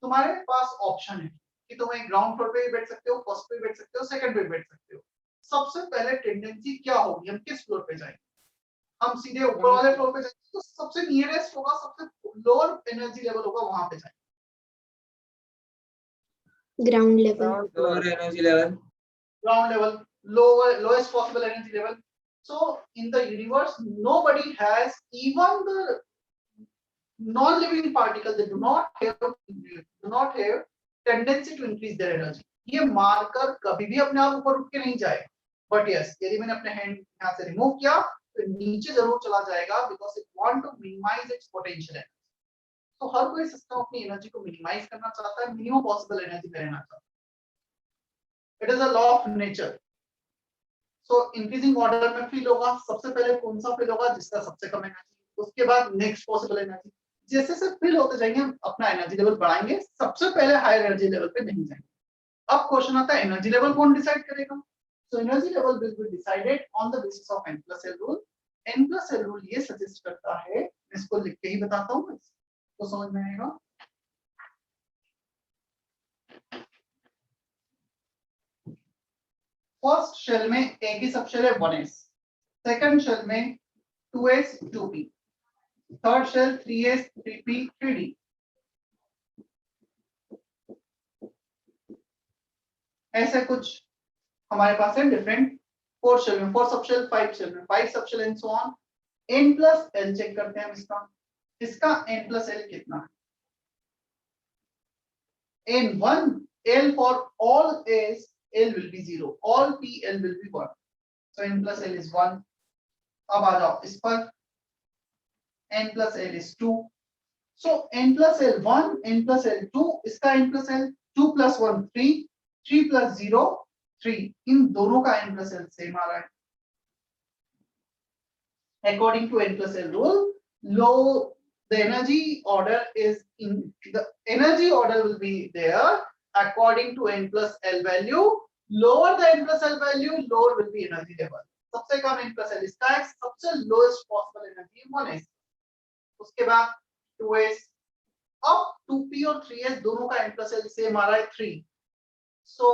तुम्हारे पास ऑप्शन है कि तुम एक ग्राउंड फ्लोर पे भी बैठ सकते हो, फर्स्ट पे भी बैठ सकते हो, सेकंड पे भी बैठ सकते हो। सबसे पहले टेंडेंसी क्या होगी, हम किस फ्लोर पे जाएंगे, हम सीधे ऊपर वाले फ्लोर पे जाएंगे, तो सबसे नियरेस्ट होगा, सबसे लोअर एनर्जी लेवल होगा, वहां पे जाएंगे। Ground level. lower energy level. Ground level, lowest possible energy level। So in the universe nobody has, even the non-living particles, they do not have tendency to increase their energy। ये marker कभी भी अपने आप ऊपर उठ के नहीं जाए, बट यस यदि मैंने अपने हैंड यहाँ से रिमूव किया तो नीचे जरूर चला जाएगा, because it want to minimize its potential energy. तो हर कोई सिस्टम अपनी एनर्जी को मिनिमाइज करना चाहता है, मिनिमम पॉसिबल एनर्जी में रहना चाहता है। It is a law of nature. So increasing order में फील होगा, सबसे पहले कौन सा फील होगा, जिसका सबसे कम एनर्जी, उसके बाद नेक्स्ट पॉसिबल एनर्जी। जैसे जैसे फील होते जाएंगे हम अपना एनर्जी लेवल बढ़ाएंगे, सबसे पहले हायर एनर्जी लेवल पे नहीं जाएंगे। अब क्वेश्चन आता है एनर्जी लेवल कौन डिसाइड करेगा। So energy level will be decided on the basis of n+l rule. n+l rule ये सजेस्ट करता है, मैं इसको लिख के ही बताता हूँ तो समझ में आएगा। फर्स्ट शेल में एक ही सबशेल है 1s, सेकंड शेल में 2s 2p, third shell 3s 3p 3d। ऐसे कुछ हमारे पास है डिफरेंट 4 शेल में, 4 सबशेल, 5 शेल में, 5 subshell and so on. n+l check करते हैं हम इसका n+l कितना है। n1 l for all s, l will be 0, all p l will be 1, so n+l is 1। अब आ जाओ इस पर, n+l is 2, so n+l 1, n+l 2, इसका n+l 2 + 1 3, 3 + 0 3, इन दोनों का n+l सेम आ रहा है। According to n+l rule, the energy order is in the energy order will be there according to n+l value। Lower the n+l value, lower will be energy level। सबसे कम n+l इसका है, सबसे lowest possible energy 1s, उसके बाद 2s, अब 2p और 3s दोनों का n+l सेम आ रहा है 3। So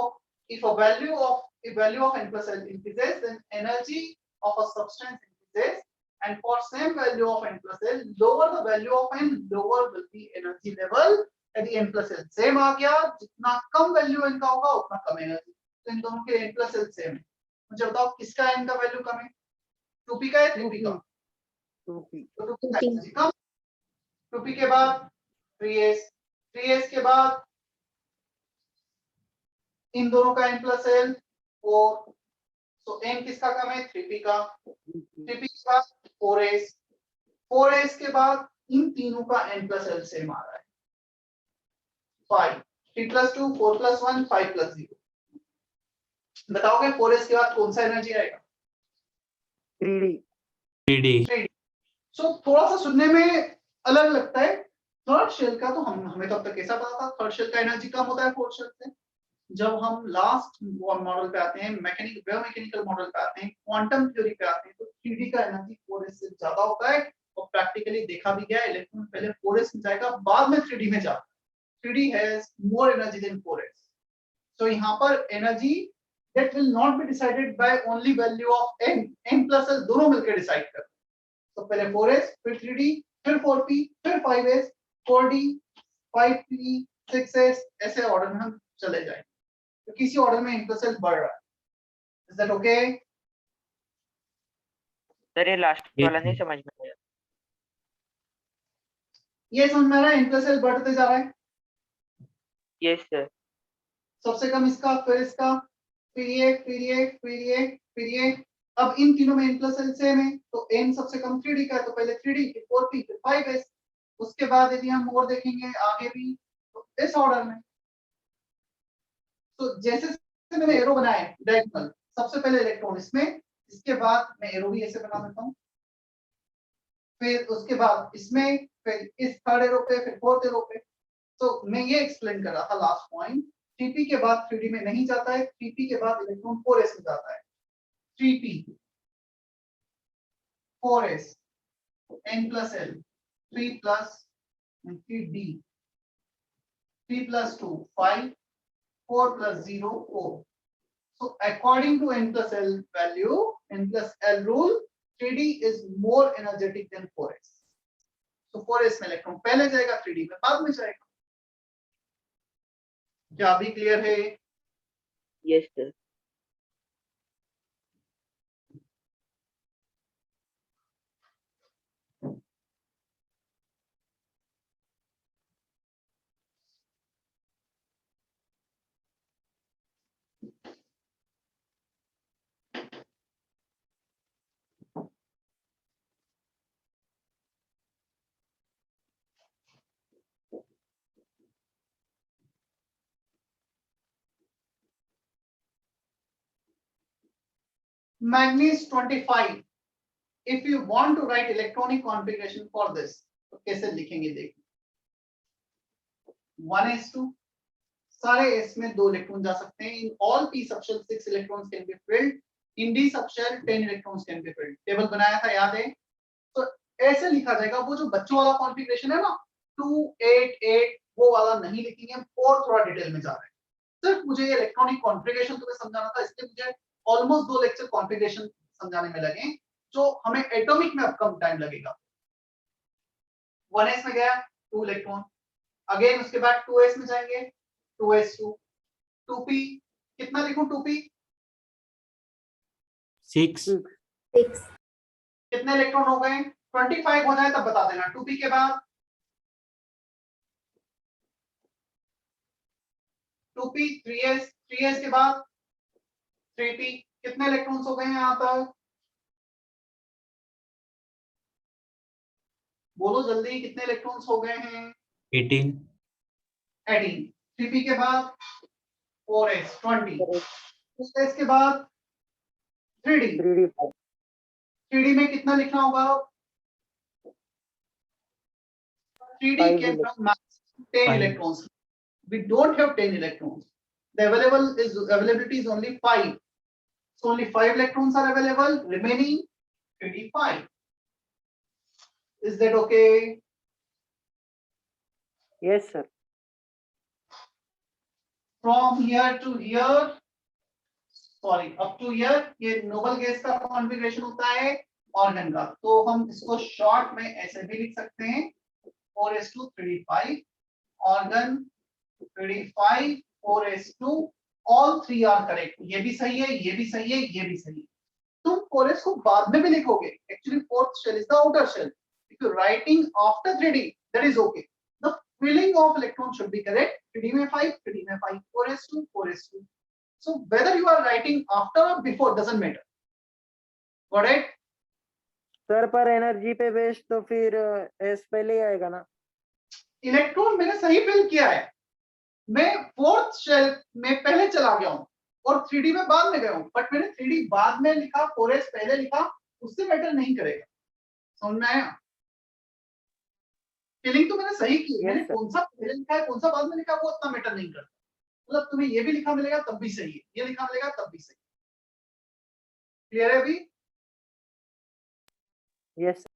if value of n+l increases, then energy of a substance increases, and for same value of n+l, lower the value of n, lower will be energy level। यदि n+l same आ गया, जितना कम value n का होगा उतना कम energy, तो इन दोनों के n+l same है। मुझे बताओ किसका n का वैल्यू कम है, 2p का है 3p का, 2p। तो 2p का एनर्जी कम। 2p के बाद 3s, 3s के बाद इन दोनों का n+l 4, तो n किसका कम है, 3p का, 3p के बाद 4s, 4s के बाद इन तीनों का n+l सेम आ रहा है 5, 3 + 2 4 + 1 5 + 0। बताओगे 4s के बाद कौन सा एनर्जी आएगा, 3d। 3D. सो थोड़ा सा सुनने में अलग लगता है, थर्ड शेल का तो हमें तो अब तक कैसा पता था, थर्ड शेल का एनर्जी कम होता है फोर्थ शेल से। जब हम लास्ट मॉडल पे आते हैं, बायोमैकेनिकल मॉडल पे आते हैं, क्वांटम थ्योरी पे आते हैं, तो 3D का एनर्जी 4s से ज्यादा होता है। और प्रैक्टिकली देखा भी गया है, इलेक्ट्रॉन पहले 4s में जाएगा, बाद में 3D में जाता है। 3D has more energy then 4s। तो यहाँ पर energy that will not be decided by only value of n plus l दोनों मिलकर डिसाइड कर। तो पहले 4s, फिर 3D, फिर 4p, फिर 5s, 4d, 5p, 6s, ऐसे ऑर्डर में हम चले जाएंगे। तो किसी ऑर्डर में n plus l बढ़ रहा है। Is that okay? सर ये लास्ट Yes, वाला नहीं sir. समझ में आया। ये समझ में आ रहा है, n plus l बढ़ते जा रहा है। Yes sir. सबसे कम इसका, फिर इसका, फिर ये, फिर ये, फिर ये, फिर ये। अब इन तीनों में n plus l सेम है, तो n सबसे कम 3D का है, तो पहले 3D, फिर 4p, फिर 5s। उसके बाद यदि हम और देखेंगे आगे भी, तो इस ऑर्डर में। तो जैसे मैंने एरो बनाया है डायगोनल, सबसे पहले इलेक्ट्रॉन इसमें, इसके बाद मैं एरो भी ऐसे बना देता हूँ, फिर उसके बाद इसमें, फिर इस थर्ड एरो पे, फिर फोर्थ एरो पे। तो मैं ये एक्सप्लेन कर रहा था लास्ट पॉइंट, 3p के बाद 3D में नहीं जाता है, 3p के बाद इलेक्ट्रॉन 4s में जाता है। 3p, 4s, n plus l, 3 plus 3d, 3 plus 2, 5, 4 plus 0, 4. So according to n plus l value, n plus l rule, 3d is more energetic than 4s. So 4s में electron पहले जाएगा, 3d में बाद में जाएगा। क्या अभी क्लियर है? Yes sir. Manganese 25. If you want to write electronic configuration for this, तो कैसे लिखेंगे देखिए। 1s2, सारे s में 2 इलेक्ट्रॉन जा सकते हैं। In all p subshell 6 electrons can be filled. In d subshell 10 electrons can be filled. Table बनाया था, याद है? तो ऐसे लिखा जाएगा। वो जो बच्चों वाला कॉन्फ़िगरेशन है ना, 2 8 8, वो वाला नहीं लिखेंगे हम, और थोड़ा डिटेल में जा रहे हैं। सिर्फ मुझे ये इलेक्ट्रॉनिक कॉन्फ़िगरेशन तुम्हें समझाना था, इसलिए मुझे ऑलमोस्ट 2 लेक्चर कॉन्फ़िगरेशन समझाने में लगे, जो हमें एटॉमिक में अब कम टाइम लगेगा। 1s में गया 2 इलेक्ट्रॉन, अगेन उसके बाद 2s में जाएंगे, 2s2, 2p, कितना लिखूं 2p? 6. 6. कितने इलेक्ट्रॉन हो गए? 25 हो जाए तब बता देना। 2p के बाद 2p, 3s, 3s के बाद 3p, कितने इलेक्ट्रॉन्स हो गए हैं यहाँ तक? बोलो जल्दी, कितने इलेक्ट्रॉन्स हो गए हैं? 18. 18। 3p के बाद 4s, 20। 2s के बाद 3d, 3d में कितना लिखना होगा? 3d can from maximum 10 5. electrons. We don't have 10 electrons. The availability is only 5. So only 5 electrons are available. Remaining 25. Is that okay? Yes, sir. From here to here, sorry, up to here, ये noble gas का configuration होता है organ का। तो हम इसको short में ऐसे भी लिख सकते हैं, 4s2 3d5, organ 3d5, 4s2, all 3 are correct. ये भी सही है, ये भी सही है, ये भी सही है। तुम 4s को बाद में भी लिखोगे। Actually, fourth shell is the outer shell. If you're writing after 3d, that is okay. The filling of electron should be correct. 3d में 5, 3d में 5, 4s2, 4s2. So whether you are writing after or before doesn't matter. Got it? Sir पर energy पे based तो फिर S पहले ही आएगा ना? Electron मैंने सही फिल किया है, मैं फोर्थ शेल में पहले चला गया हूं और 3d में बाद में गया हूं, बट मैंने 3d बाद में लिखा, 4s पहले लिखा, उससे मैटर नहीं करेगा। समझ में आया? फिलिंग तो मैंने सही की है, Yes, मैंने sir. कौन सा पहले लिखा है कौन सा बाद में लिखा है वो उतना मैटर नहीं करता, मतलब तुम्हें ये भी लिखा मिलेगा तब भी सही है, ये लिखा मिलेगा तब भी सही। क्लियर है अभी? Yes, sir.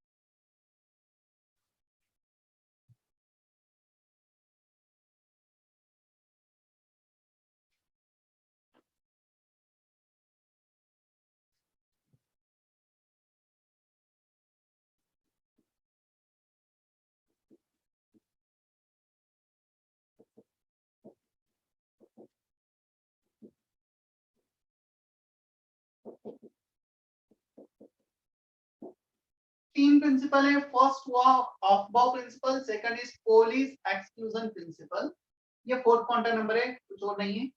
तीन प्रिंसिपल है, फर्स्ट हुआ Aufbau principle, second is Pauli's exclusion principle, ये फोर्थ क्वांटम नंबर है, कुछ और नहीं है।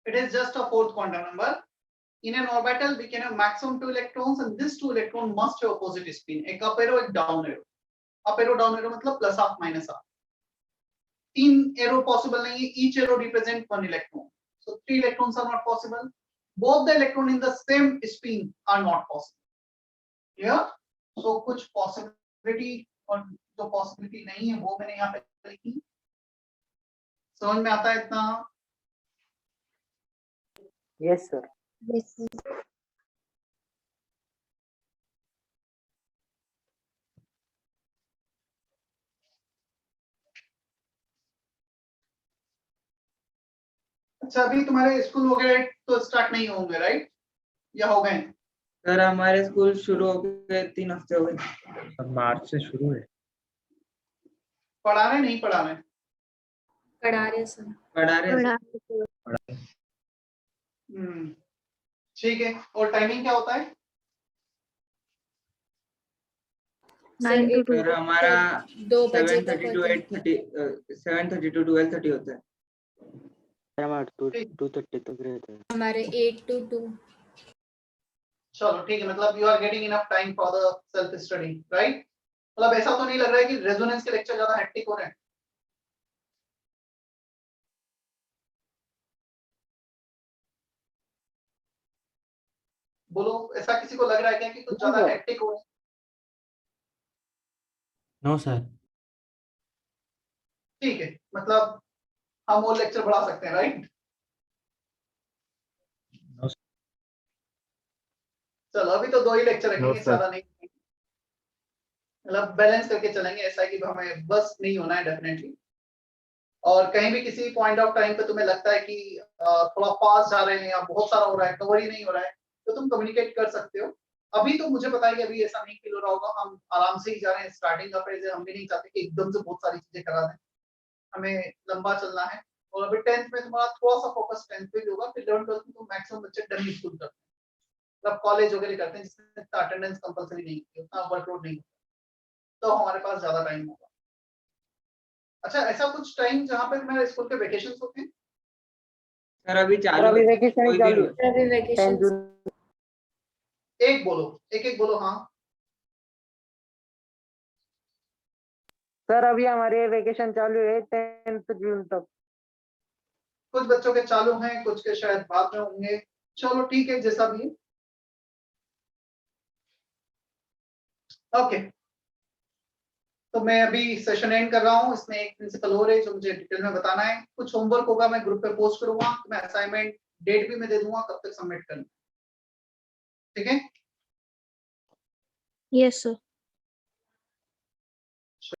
It is just a fourth quantum number. In an orbital, we can have maximum 2 electrons, and this 2 electron must have opposite spin. एक up arrow, एक down arrow. Up arrow, down arrow मतलब plus half minus half. 3 arrow possible नहीं है. Each arrow represent 1 electron. So 3 electrons are not possible. Both the electron in the same spin are not possible. Clear? So कुछ possibility और जो possibility नहीं है वो मैंने यहाँ पे लिखी. समझ में आता है इतना? Yes, sir. Yes. अच्छा अभी तुम्हारे स्कूल वगैरह तो स्टार्ट नहीं होंगे राइट, या हो गए? सर हमारे स्कूल शुरू हो गए 3 हफ्ते हो गए। मार्च से शुरू है। पढ़ा रहे नहीं पढ़ा रहे? पढ़ा रहे सर। पढ़ा रहे हैं। ठीक है, और टाइमिंग क्या होता है? 9 to 2 सर हमारा 2 बजे 7:30 to 8:30 7:30 to 12:30 होता है। हमारा 2:30 तक रहता है। हमारे 8 to 2। चलो ठीक है, मतलब you are getting enough time for the self study right. मतलब ऐसा तो नहीं लग रहा है कि रेजोनेंस के लेक्चर ज्यादा हेक्टिक हो रहे हैं? बोलो, ऐसा किसी को लग रहा है क्या कि कुछ ज्यादा हेक्टिक हो रहे हैं? No sir. ठीक है, मतलब हम वो लेक्चर बढ़ा सकते हैं राइट। चलो अभी तो 2 ही लेक्चर रखेंगे, ज्यादा नहीं, मतलब बैलेंस करके चलेंगे, ऐसा है कि हमें बस नहीं होना है डेफिनेटली। और कहीं भी किसी पॉइंट ऑफ टाइम पे तुम्हें लगता है कि थोड़ा फास्ट जा रहे हैं या बहुत सारा हो रहा है, कवर ही नहीं हो रहा है, तो तुम कम्युनिकेट कर सकते हो। अभी तो मुझे पता है कि अभी ऐसा नहीं फील हो रहा होगा, हम आराम से ही जा रहे हैं, स्टार्टिंग का फेज है, हम भी नहीं चाहते कि एकदम से बहुत सारी चीजें करा दें, हमें लंबा चलना है। और अभी 10th में तुम्हारा थोड़ा सा फोकस 10th पे भी होगा, फिर 11th 12th में तो मैक्सिमम बच्चे डमी स्कूल करते हैं, मतलब कॉलेज वगैरह करते हैं जिसमें अटेंडेंस कंपलसरी नहीं होती, उतना वर्कलोड नहीं होता, तो हमारे पास ज्यादा टाइम होगा। अच्छा, ऐसा कुछ टाइम जहाँ पे तुम्हारे स्कूल के वेकेशंस होते हैं? सर अभी चालू अभी है, वैकेशन कोई चालू भी है। अभी 10 वेकेशन जून। एक बोलो, एक बोलो। हाँ सर अभी हमारे वेकेशन चालू है 10 जून तक। कुछ बच्चों के चालू हैं, कुछ के शायद बाद में होंगे, चलो ठीक है जैसा भी है। ओके, तो मैं अभी सेशन एंड कर रहा हूँ, इसमें एक प्रिंसिपल और है जो मुझे डिटेल में बताना है, कुछ होमवर्क होगा मैं ग्रुप पे पोस्ट करूंगा, मैं असाइनमेंट डेट भी मैं दे दूंगा कब तक सबमिट करना, ठीक है? Yes sir.